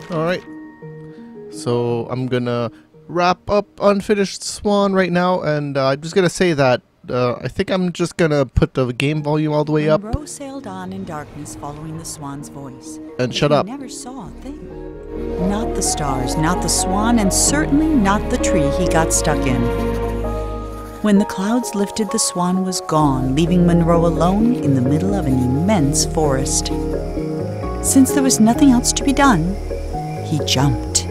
Alright. So I'm gonna wrap up Unfinished Swan right now, and I'm just gonna say that I think I'm just gonna put the game volume all the way up. Monroe sailed on in darkness, following the swan's voice. And But shut he up. never saw a thing. Not the stars, not the swan, and certainly not the tree he got stuck in. When the clouds lifted, the swan was gone, leaving Monroe alone in the middle of an immense forest. Since there was nothing else to be done, he jumped.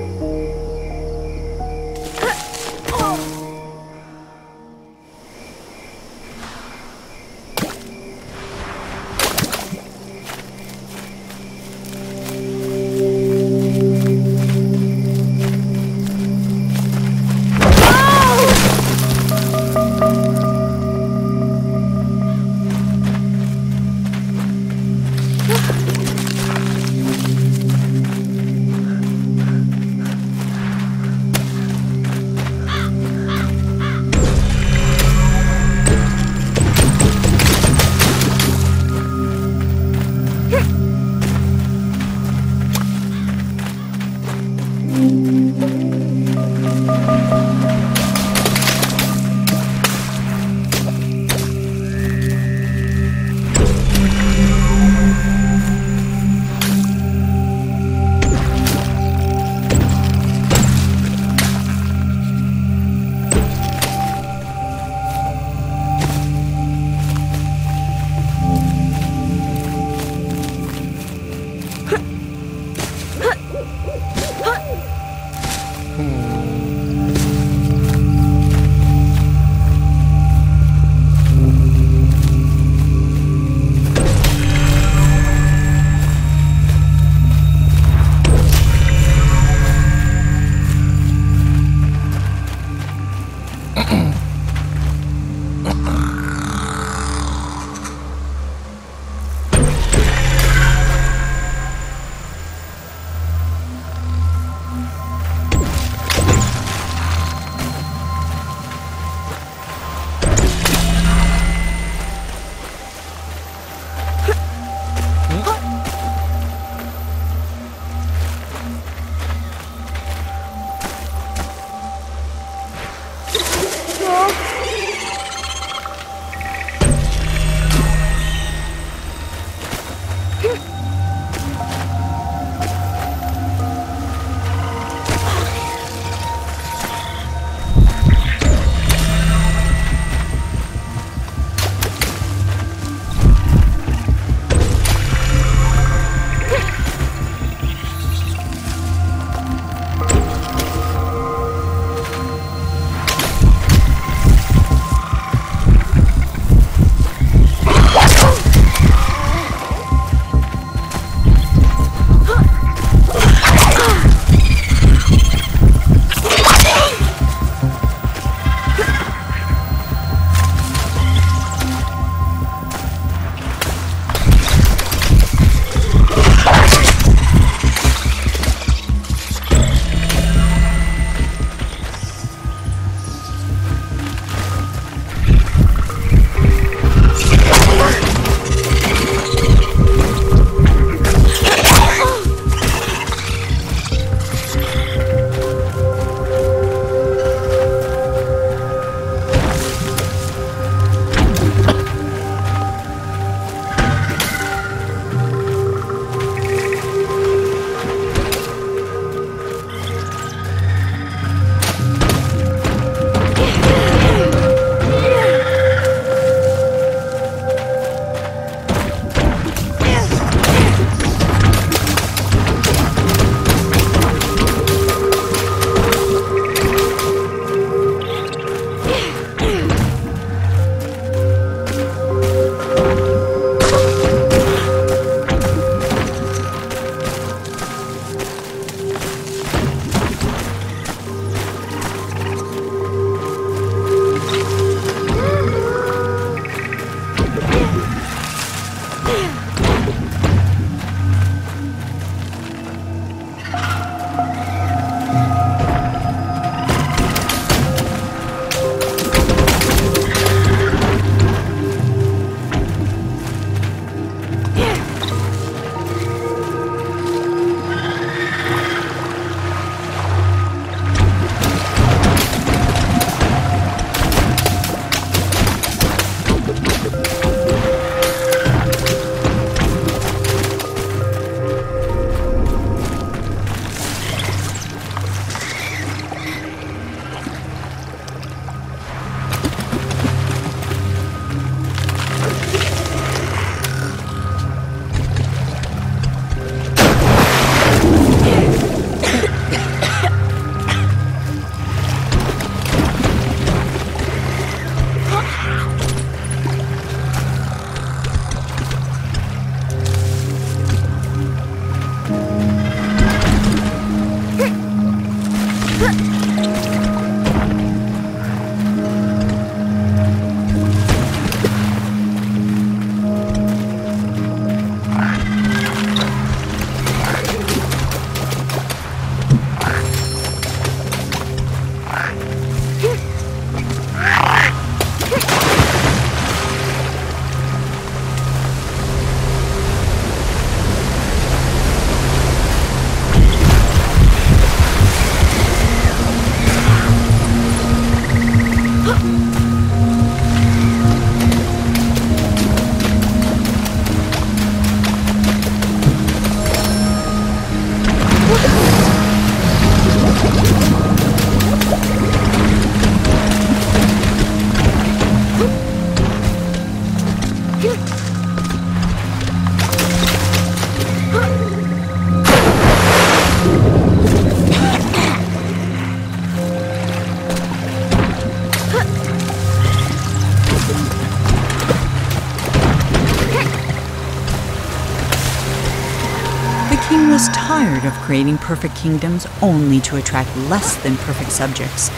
king was tired of creating perfect kingdoms only to attract less than perfect subjects.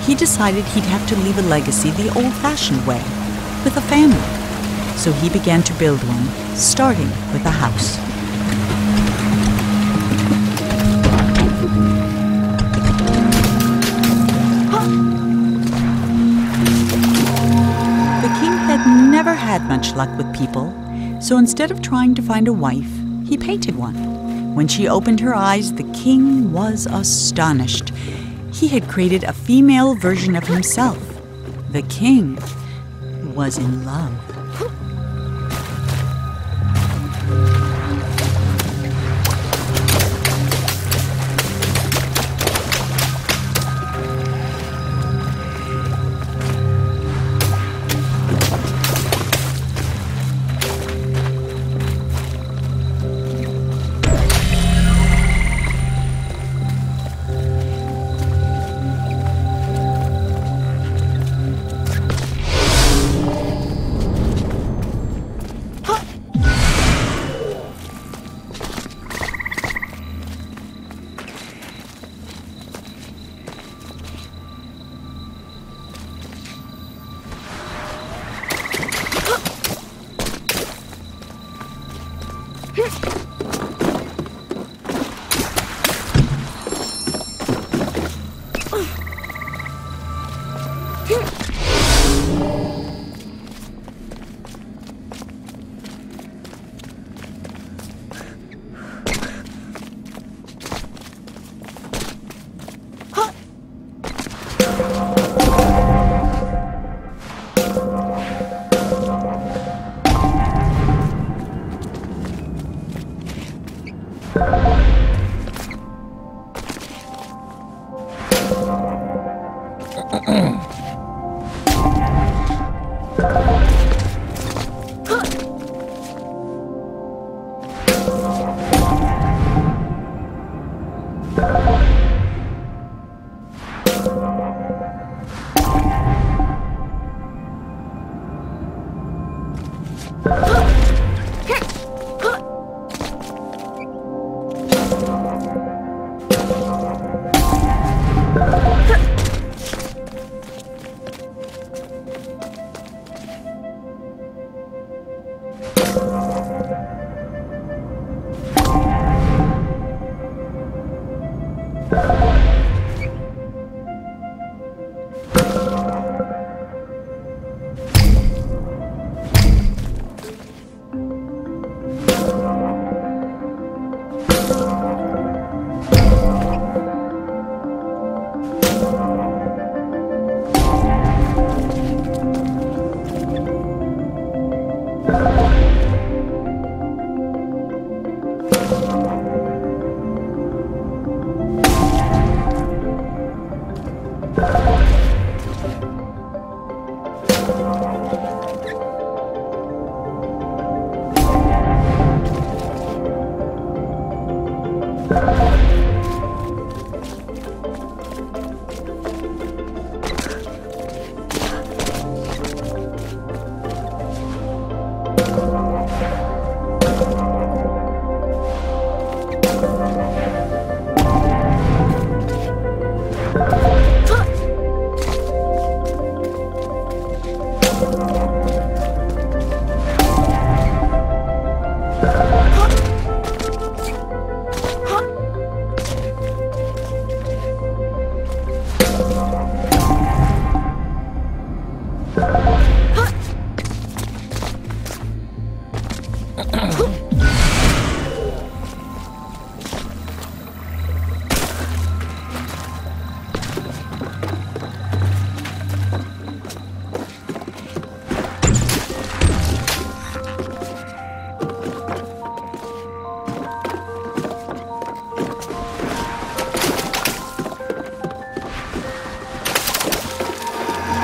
He decided he'd have to leave a legacy the old-fashioned way, with a family. So he began to build one, starting with a house. The king had never had much luck with people, so instead of trying to find a wife, he painted one. When she opened her eyes, the king was astonished. He had created a female version of himself. The king was in love.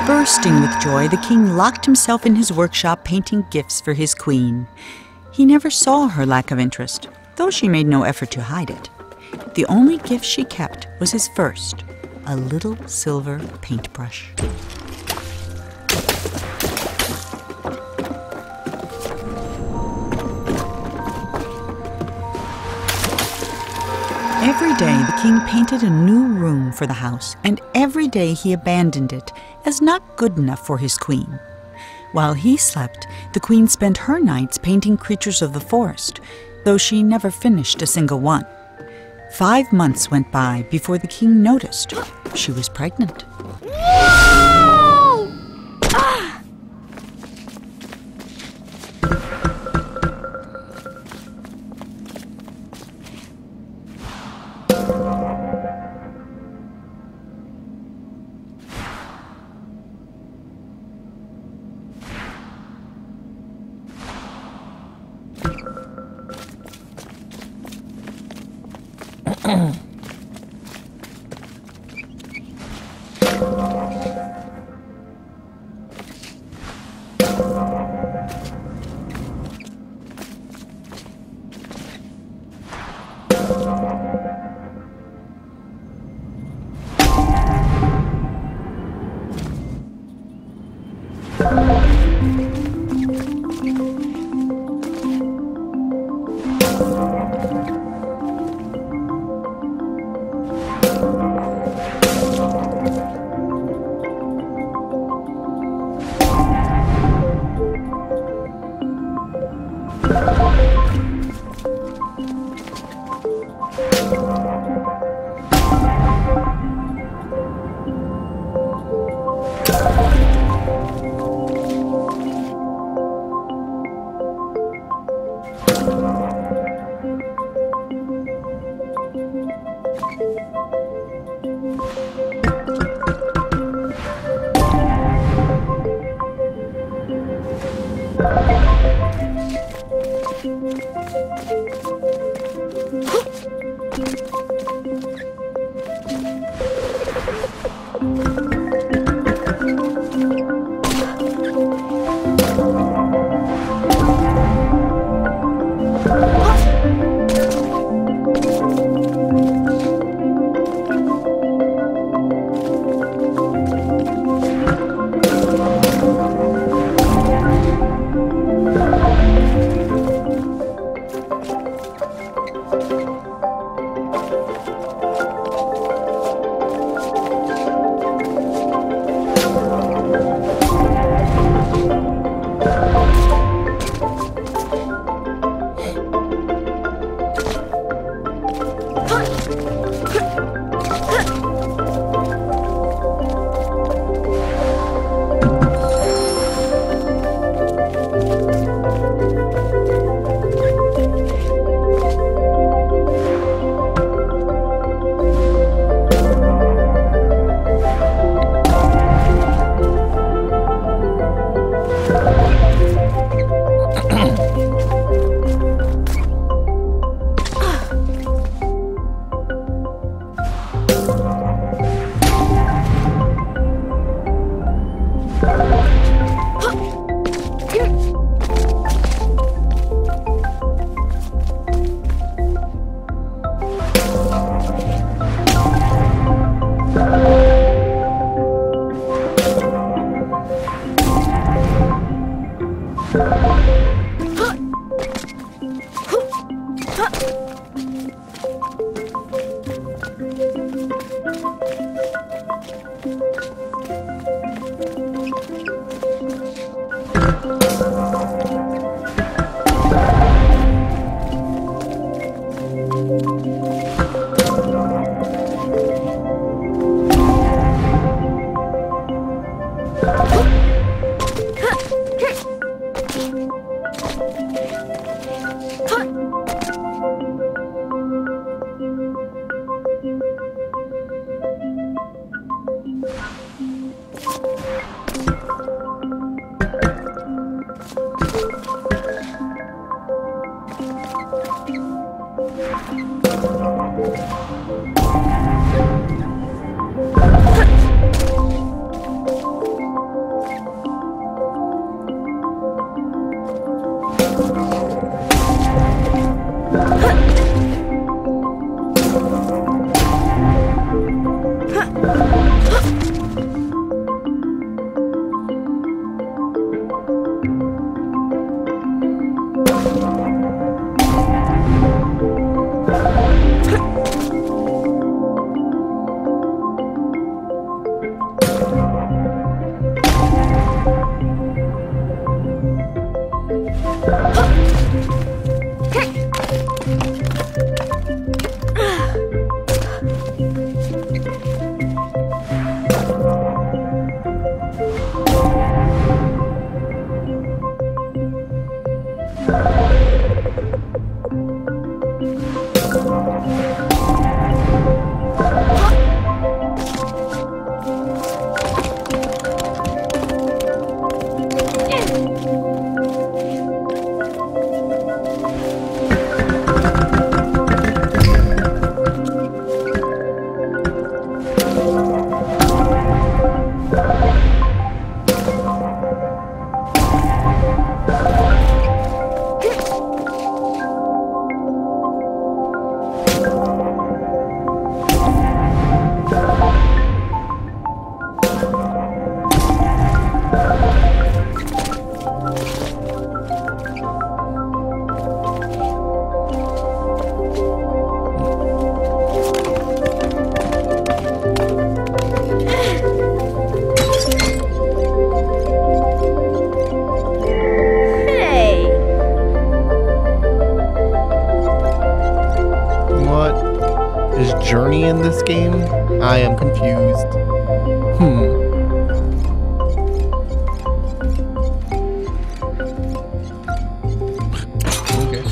Bursting with joy, the king locked himself in his workshop painting gifts for his queen. He never saw her lack of interest, though she made no effort to hide it. The only gift she kept was his first, a little silver paintbrush. Every day the king painted a new room for the house, and every day he abandoned it as not good enough for his queen. While he slept, the queen spent her nights painting creatures of the forest, though she never finished a single one. 5 months went by before the king noticed she was pregnant. Journey in this game? I am confused. Okay.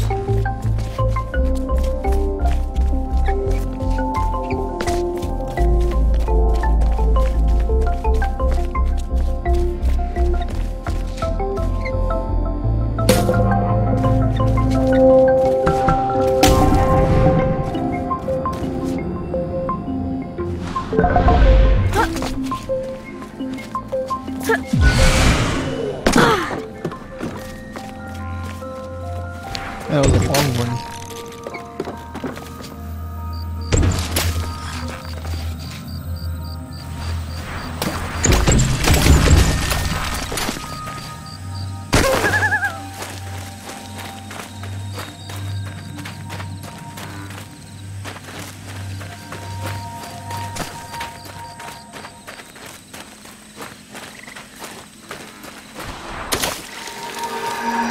That was a long one.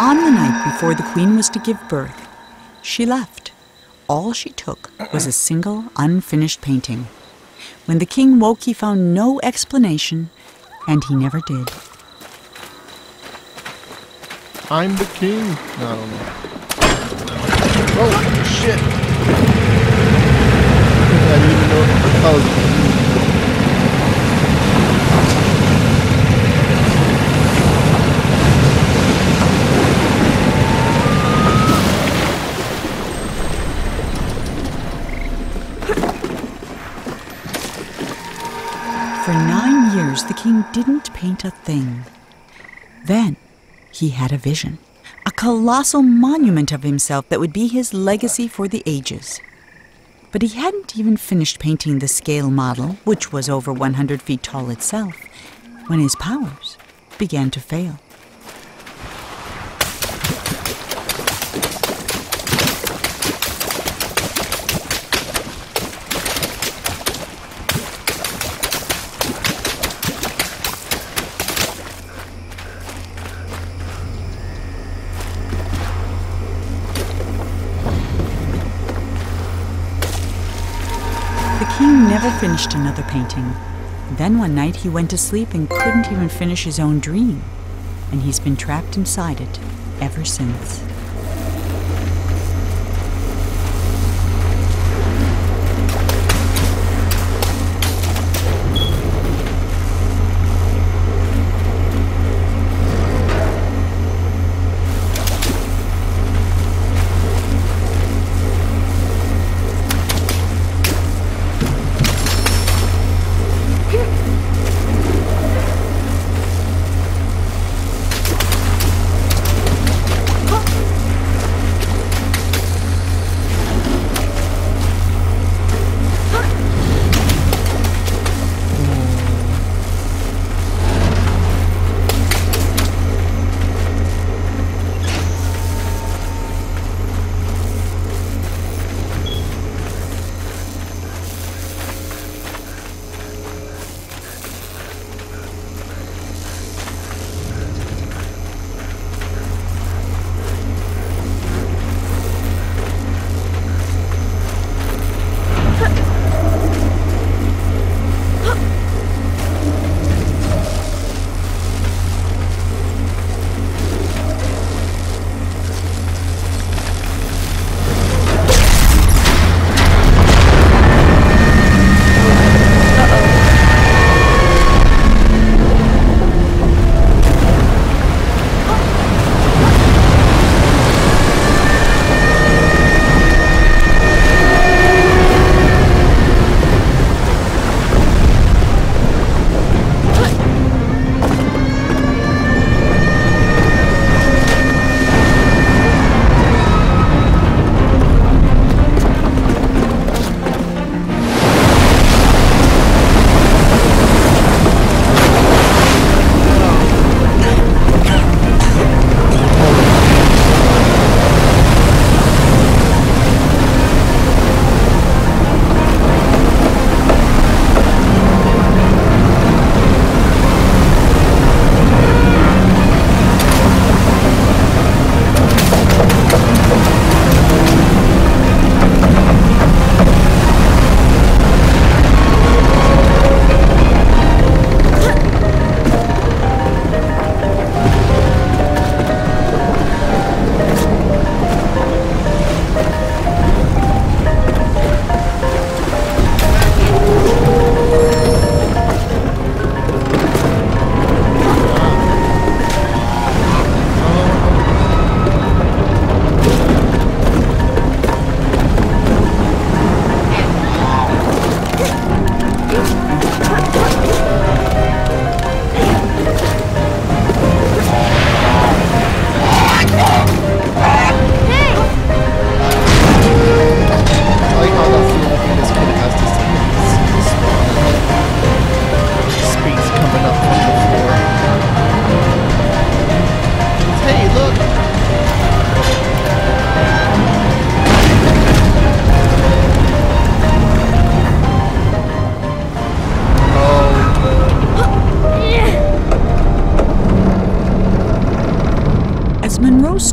On the night before the queen was to give birth, she left. All she took was a single unfinished painting. When the king woke, he found no explanation, and he never did. I'm the king. No, I don't know. Oh, shit. I didn't even know that was a king. For 9 years, the king didn't paint a thing. Then he had a vision, a colossal monument of himself that would be his legacy for the ages. But he hadn't even finished painting the scale model, which was over 100 feet tall itself, when his powers began to fail. The king never finished another painting. Then one night he went to sleep and couldn't even finish his own dream, and he's been trapped inside it ever since.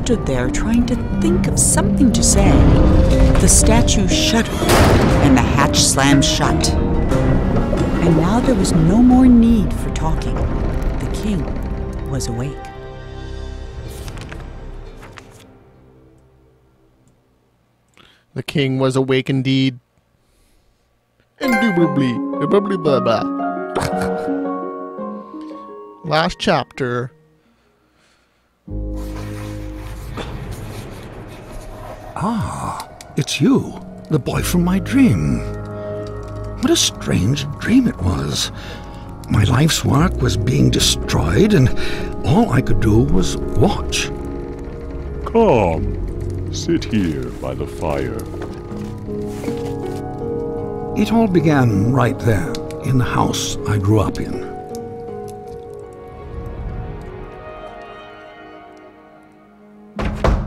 stood there trying to think of something to say, the statue shuddered and the hatch slammed shut. And now there was no more need for talking. The king was awake. The king was awake indeed. Indubitably. Blah, blah, blah. Last chapter. Ah, it's you, the boy from my dream. What a strange dream it was. My life's work was being destroyed, and all I could do was watch. Come, sit here by the fire. It all began right there, in the house I grew up in.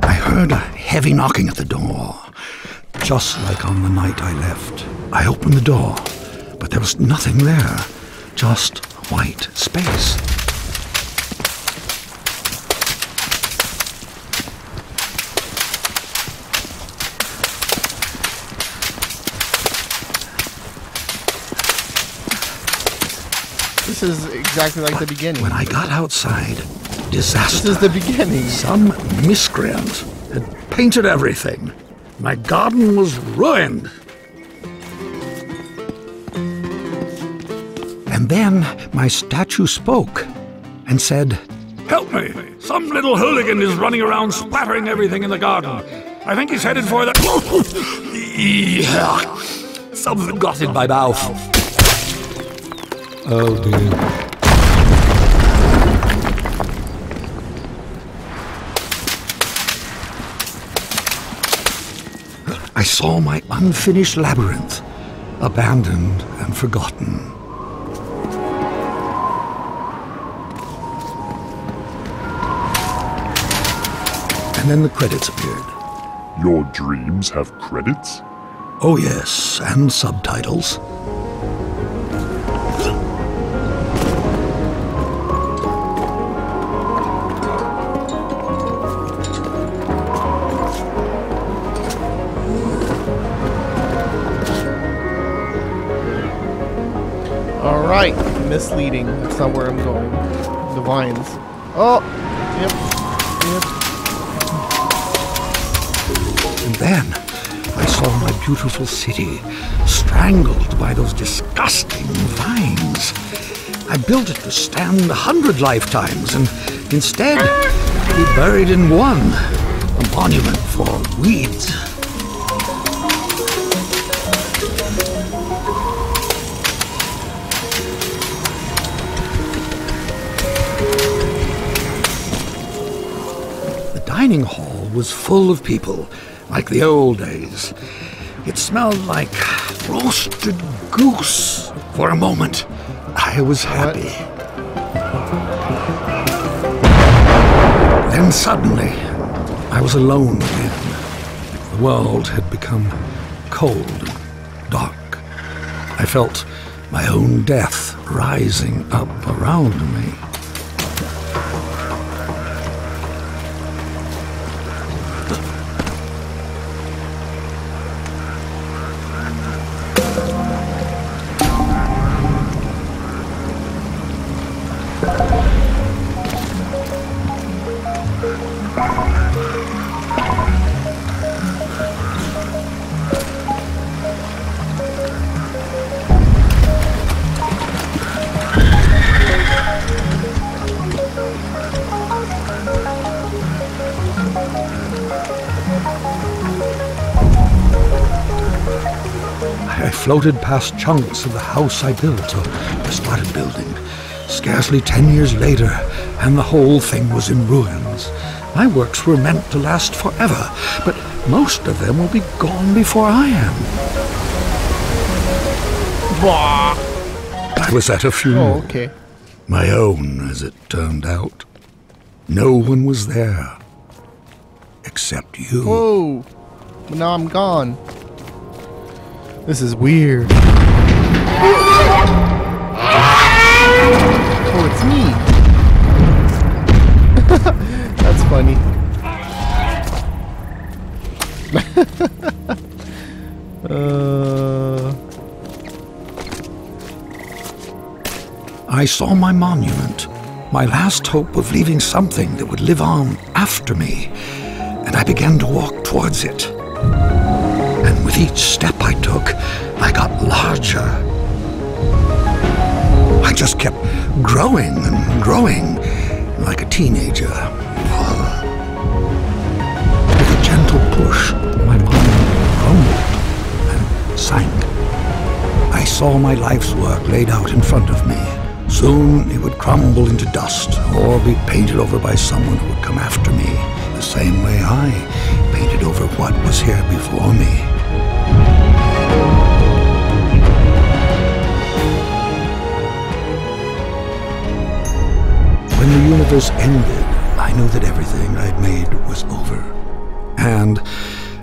I heard a heavy knocking at the door, just like on the night I left. I opened the door, but there was nothing there, just white space. This is exactly like the beginning. When I got outside, disaster. This is the beginning. Some miscreant had painted everything. My garden was ruined. And then my statue spoke and said, "Help me! Some little hooligan is running around splattering everything in the garden. I think he's headed for the... Something got in my mouth. Oh dear. I saw my unfinished labyrinth, abandoned and forgotten. And then the credits appeared. Your dreams have credits? Oh yes, and subtitles. Alright, misleading. That's not where I'm going. The vines. Oh! Yep. And then I saw my beautiful city strangled by those disgusting vines. I built it to stand 100 lifetimes, and instead we buried in one, a monument for weeds. The dining hall was full of people, like the old days. It smelled like roasted goose. For a moment, I was happy. Then suddenly, I was alone again. The world had become cold and dark. I felt my own death rising up around me. I floated past chunks of the house I built, or started building. Scarcely 10 years later, and the whole thing was in ruins. My works were meant to last forever, but most of them will be gone before I am. Bah. I was at a funeral. Oh, okay. My own, as it turned out. No one was there. Except you. Whoa! But now I'm gone. This is weird. Oh, it's me. That's funny. I saw my monument, my last hope of leaving something that would live on after me, and I began to walk towards it. And with each step I took, I got larger. I just kept growing and growing, like a teenager. With a gentle push, my monument crumbled and sank. I saw my life's work laid out in front of me. Soon it would crumble into dust or be painted over by someone who would come after me, the same way I painted over what was here before me. When the universe ended, I knew that everything I'd made was over. And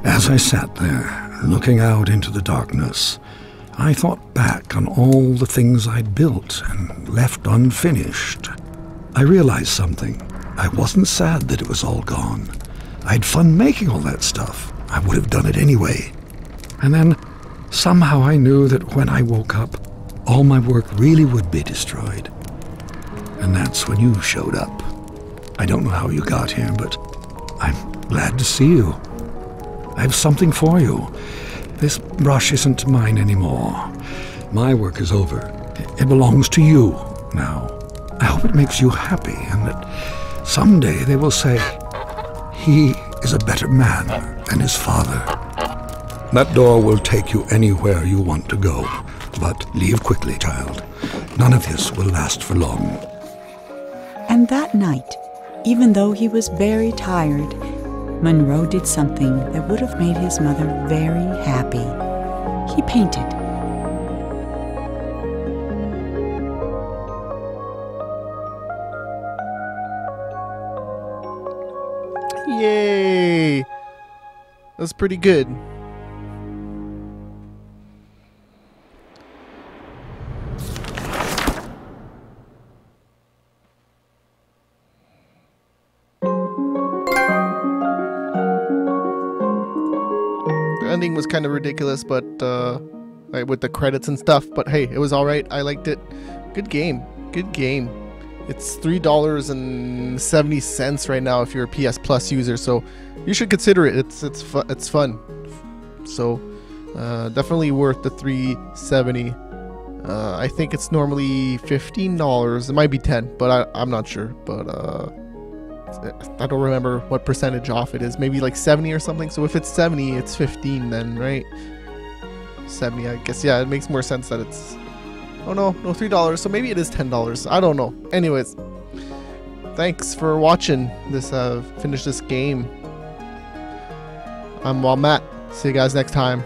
as I sat there, looking out into the darkness, I thought back on all the things I'd built and left unfinished. I realized something. I wasn't sad that it was all gone. I had fun making all that stuff. I would have done it anyway. And then, somehow I knew that when I woke up, all my work really would be destroyed. And that's when you showed up. I don't know how you got here, but I'm glad to see you. I have something for you. This brush isn't mine anymore. My work is over. It belongs to you now. I hope it makes you happy and that someday they will say, he is a better man than his father. That door will take you anywhere you want to go, but leave quickly, child. None of this will last for long. And that night, even though he was very tired, Monroe did something that would have made his mother very happy. He painted. Yay! That's pretty good. Ending was kind of ridiculous, but like with the credits and stuff, but hey, it was all right. I liked it. Good game. It's $3.70 right now if you're a PS Plus user, so you should consider it. It's fun. So definitely worth the $3.70. I think it's normally $15. It might be $10, but I'm not sure. But I don't remember what percentage off it is. Maybe like 70 or something. So if it's 70, it's 15 then, right? 70, I guess. Yeah, it makes more sense that it's... Oh no, $3. So maybe it is $10. I don't know. Anyways, thanks for watching this. Finish this game. I'm Matt. See you guys next time.